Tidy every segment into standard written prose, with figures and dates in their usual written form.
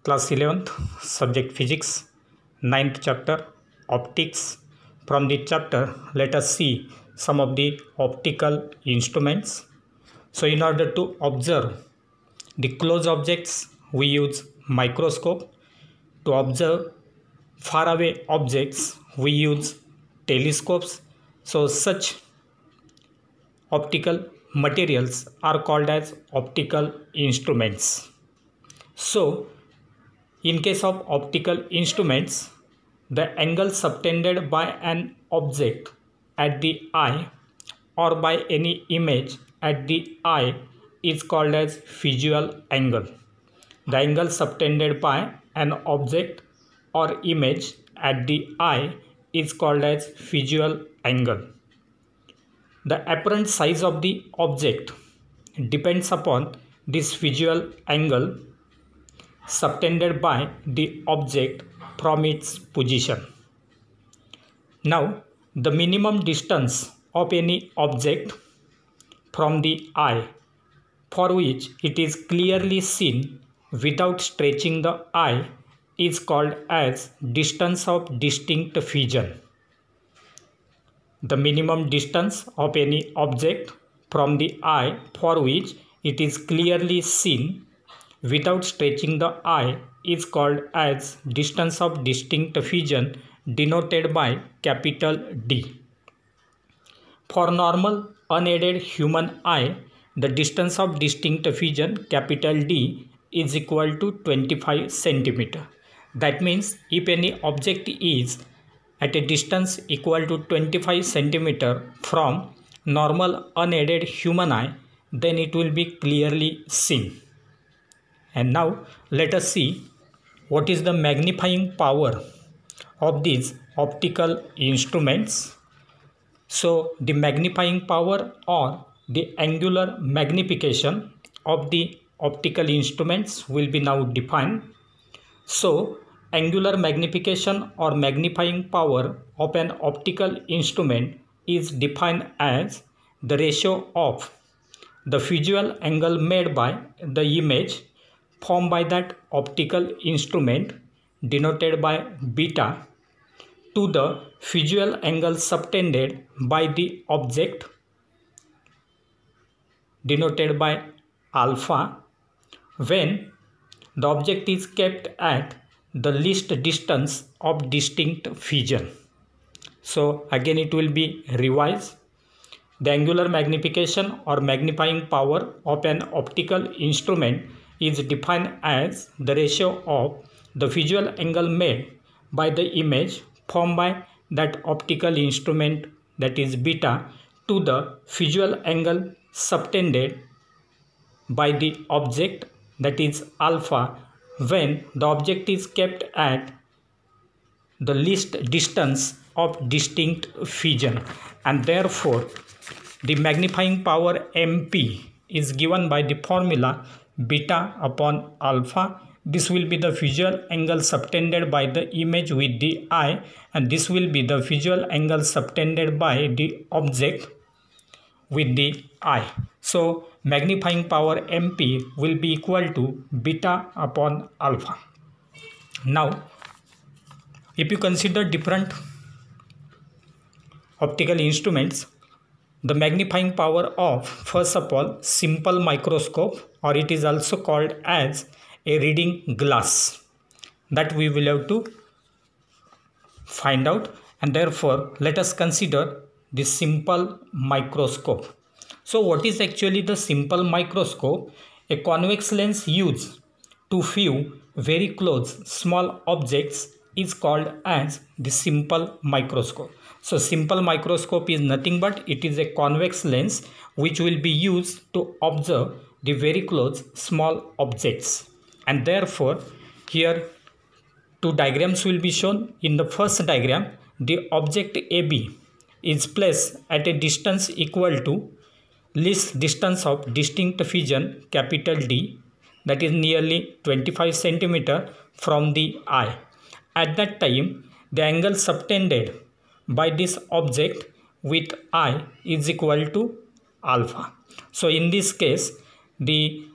Class 11th, subject physics, 9th chapter, optics. From the chapter, let us see some of the optical instruments. So in order to observe the close objects, we use microscope. To observe faraway objects, we use telescopes. So such optical materials are called as optical instruments. So in case of optical instruments, the angle subtended by an object at the eye or by any image at the eye is called as visual angle. The angle subtended by an object or image at the eye is called as visual angle. The apparent size of the object depends upon this visual angle subtended by the object from its position. Now, the minimum distance of any object from the eye for which it is clearly seen without stretching the eye is called as distance of distinct vision. The minimum distance of any object from the eye for which it is clearly seen without stretching the eye is called as distance of distinct vision, denoted by capital D. For normal unaided human eye, the distance of distinct vision, capital D, is equal to 25 cm. That means if any object is at a distance equal to 25 cm from normal unaided human eye, then it will be clearly seen. And now let us see what is the magnifying power of these optical instruments. So the magnifying power or the angular magnification of the optical instruments will be now defined. So angular magnification or magnifying power of an optical instrument is defined as the ratio of the visual angle made by the image formed by that optical instrument, denoted by beta, to the visual angle subtended by the object, denoted by alpha, when the object is kept at the least distance of distinct vision. So again it will be revised. The angular magnification or magnifying power of an optical instrument is defined as the ratio of the visual angle made by the image formed by that optical instrument, that is beta, to the visual angle subtended by the object, that is alpha, when the object is kept at the least distance of distinct vision. And therefore the magnifying power MP is given by the formula beta upon alpha. This will be the visual angle subtended by the image with the eye, and this will be the visual angle subtended by the object with the eye. So magnifying power MP will be equal to beta upon alpha. Now if you consider different optical instruments, the magnifying power of, first of all, simple microscope, or it is also called as a reading glass, that we will have to find out. And therefore let us consider the simple microscope. So what is actually the simple microscope? A convex lens used to view very close small objects is called as the simple microscope. So simple microscope is nothing but it is a convex lens which will be used to observe the very close small objects. And therefore here two diagrams will be shown. In the first diagram, the object AB is placed at a distance equal to least distance of distinct vision, capital D, that is nearly 25 cm from the eye. At that time, the angle subtended by this object with eye is equal to alpha. So in this case, the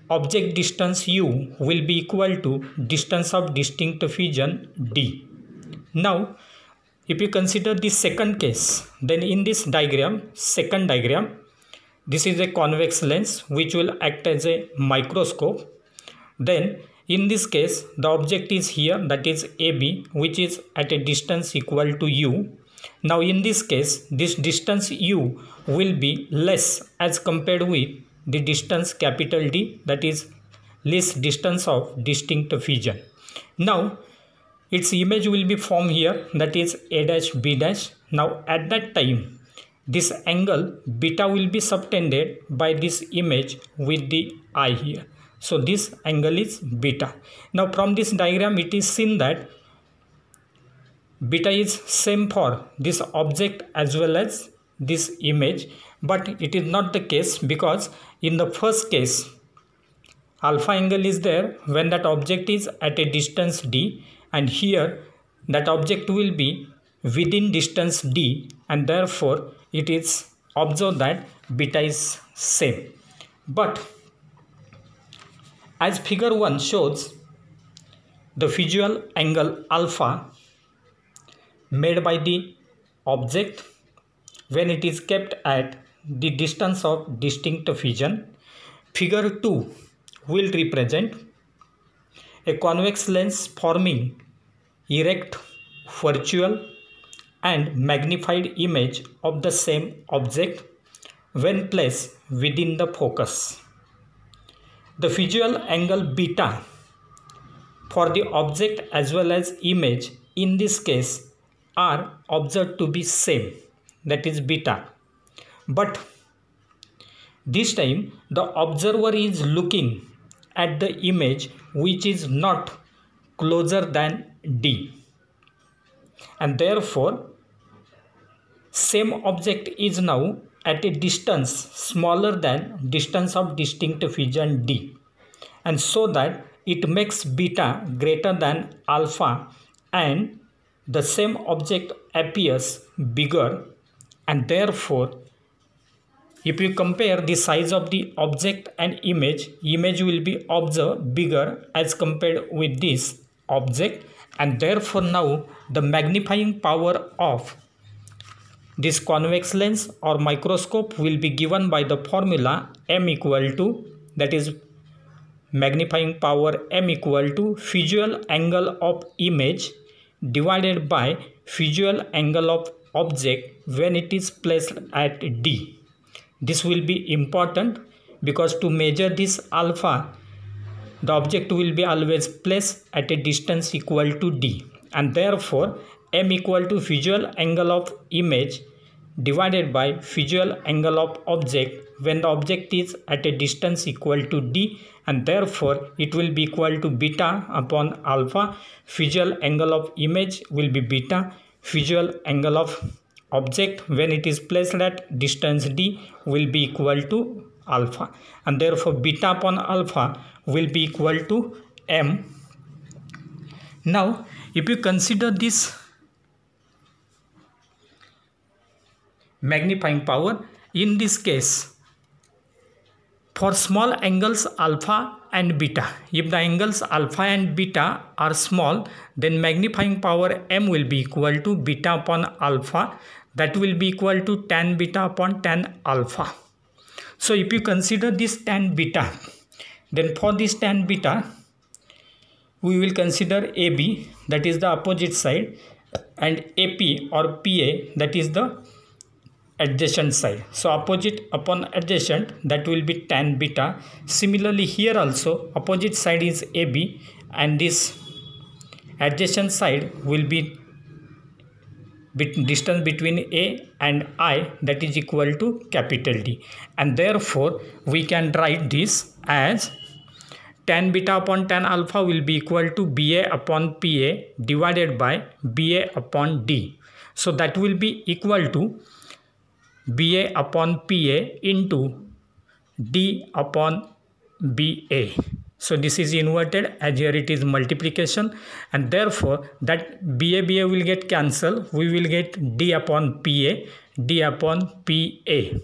object distance u will be equal to distance of distinct fusion d. Now, if you consider the second case, then in this diagram, second diagram, this is a convex lens which will act as a microscope. Then in this case, the object is here, that is AB, which is at a distance equal to u. Now in this case, this distance u will be less as compared with the distance capital D, that is least distance of distinct fusion. Now its image will be formed here, that is A dash B dash. Now at that time, this angle beta will be subtended by this image with the eye here. So this angle is beta. Now from this diagram it is seen that beta is same for this object as well as this image, but it is not the case, because in the first case alpha angle is there when that object is at a distance d, and here that object will be within distance d, and therefore it is observed that beta is same. But as figure 1 shows, the visual angle alpha made by the object when it is kept at the distance of distinct fusion. Figure 2 will represent a convex lens forming erect, virtual and magnified image of the same object when placed within the focus. The visual angle beta for the object as well as image in this case are observed to be same, that is beta. But this time the observer is looking at the image which is not closer than D, and therefore same object is now at a distance smaller than distance of distinct fusion D, and so that it makes beta greater than alpha and the same object appears bigger, and therefore if you compare the size of the object and image will be observed bigger as compared with this object, and therefore now the magnifying power of this convex lens or microscope will be given by the formula m equal to, that is magnifying power m equal to visual angle of image divided by visual angle of object when it is placed at D. This will be important because to measure this alpha, the object will be always placed at a distance equal to D, and therefore m equal to visual angle of image divided by visual angle of object when the object is at a distance equal to D, and therefore it will be equal to beta upon alpha. Visual angle of image will be beta, visual angle of object when it is placed at distance D will be equal to alpha, and therefore beta upon alpha will be equal to m. Now if you consider this magnifying power, in this case for small angles alpha and beta, if the angles alpha and beta are small, then magnifying power m will be equal to beta upon alpha, that will be equal to tan beta upon tan alpha. So if you consider this tan beta, then for this tan beta we will consider AB, that is the opposite side, and AP or PA, that is the adjacent side. So opposite upon adjacent, that will be tan beta. Similarly here also opposite side is AB and this adjacent side will be distance between A and I, that is equal to capital D, and therefore we can write this as tan beta upon tan alpha will be equal to BA upon PA divided by BA upon D. So that will be equal to BA upon PA into D upon BA. So this is inverted as here it is multiplication, and therefore that BA will get cancelled. We will get D upon PA, D upon PA.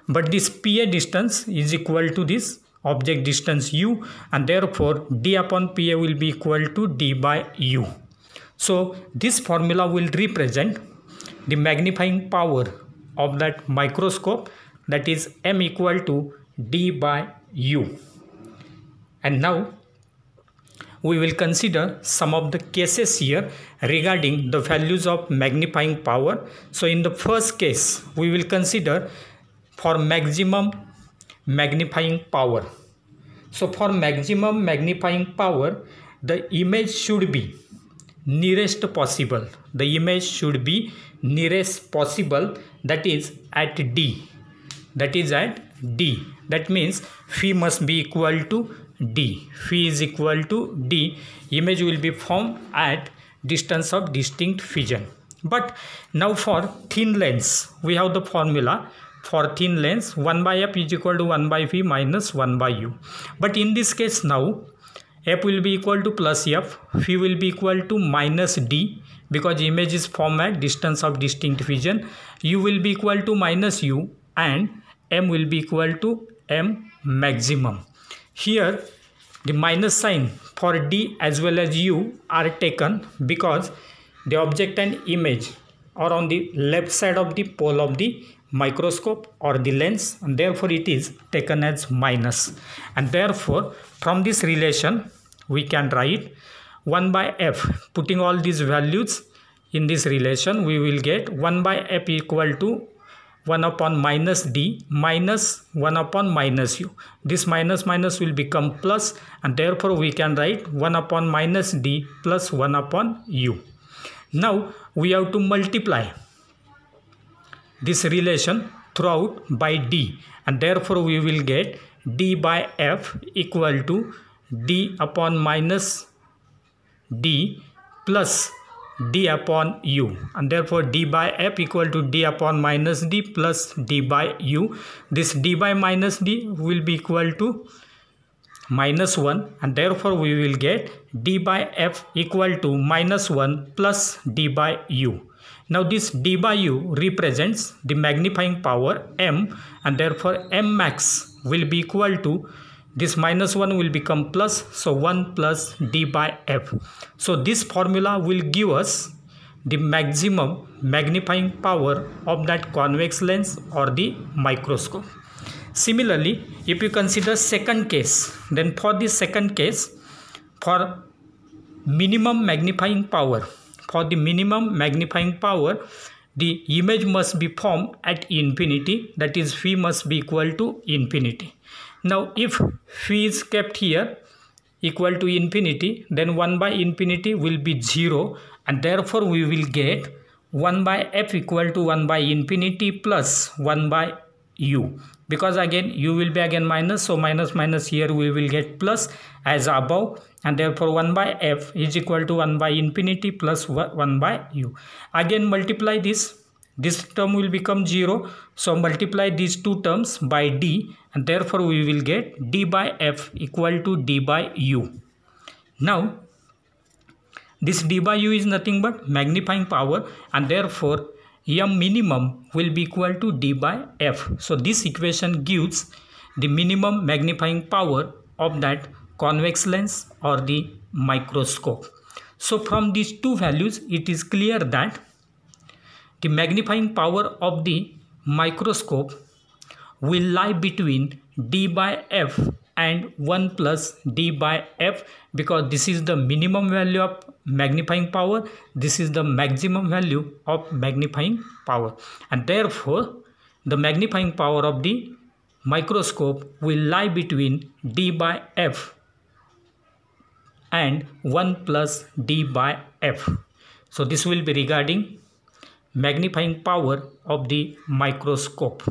But this PA distance is equal to this object distance u, and therefore d upon PA will be equal to d by u. So this formula will represent the magnifying power of that microscope, that is m equal to d by u. And now we will consider some of the cases here regarding the values of magnifying power. So in the first case, we will consider for maximum magnifying power. So for maximum magnifying power, the image should be nearest possible. The image should be nearest possible, that is at D. That is at D. That means phi must be equal to D. Phi is equal to D. Image will be formed at distance of distinct vision. But now for thin lens, we have the formula for thin lens 1 by f is equal to 1 by v minus 1 by u. But in this case now, f will be equal to plus f, phi will be equal to minus d, because image is formed at distance of distinct vision. U will be equal to minus u, and m will be equal to m maximum. Here the minus sign for d as well as u are taken because the object and image are on the left side of the pole of the microscope or the lens, and therefore it is taken as minus. And therefore from this relation we can write 1 by f. Putting all these values in this relation, we will get 1 by f equal to 1 upon minus d minus 1 upon minus u. This minus minus will become plus, and therefore we can write 1 upon minus d plus 1 upon u. Now we have to multiply this relation throughout by d, and therefore we will get d by f equal to d upon minus d plus d upon u, and therefore d by f equal to d upon minus d plus d by u. This d by minus d will be equal to minus 1, and therefore we will get d by f equal to minus 1 plus d by u. Now this d by u represents the magnifying power m, and therefore m max will be equal to this minus 1 will become plus, so 1 plus d by f. So this formula will give us the maximum magnifying power of that convex lens or the microscope. Similarly, if you consider second case, then for the second case, for minimum magnifying power, the image must be formed at infinity, that is phi must be equal to infinity. Now if phi is kept here equal to infinity, then 1 by infinity will be 0, and therefore we will get 1 by f equal to 1 by infinity plus 1 by u, because again u will be again minus, so minus minus here we will get plus as above, and therefore 1 by f is equal to 1 by infinity plus 1 by u. Again multiply this term will become 0, so multiply these two terms by d, and therefore we will get d by f equal to d by u. Now this d by u is nothing but magnifying power, and therefore m minimum will be equal to d by f. So this equation gives the minimum magnifying power of that convex lens or the microscope. So from these two values, it is clear that the magnifying power of the microscope will lie between d by f and 1 plus d by f, because this is the minimum value of magnifying power, this is the maximum value of magnifying power, and therefore the magnifying power of the microscope will lie between d by f and 1 plus d by f. So this will be regarding magnifying power of the microscope.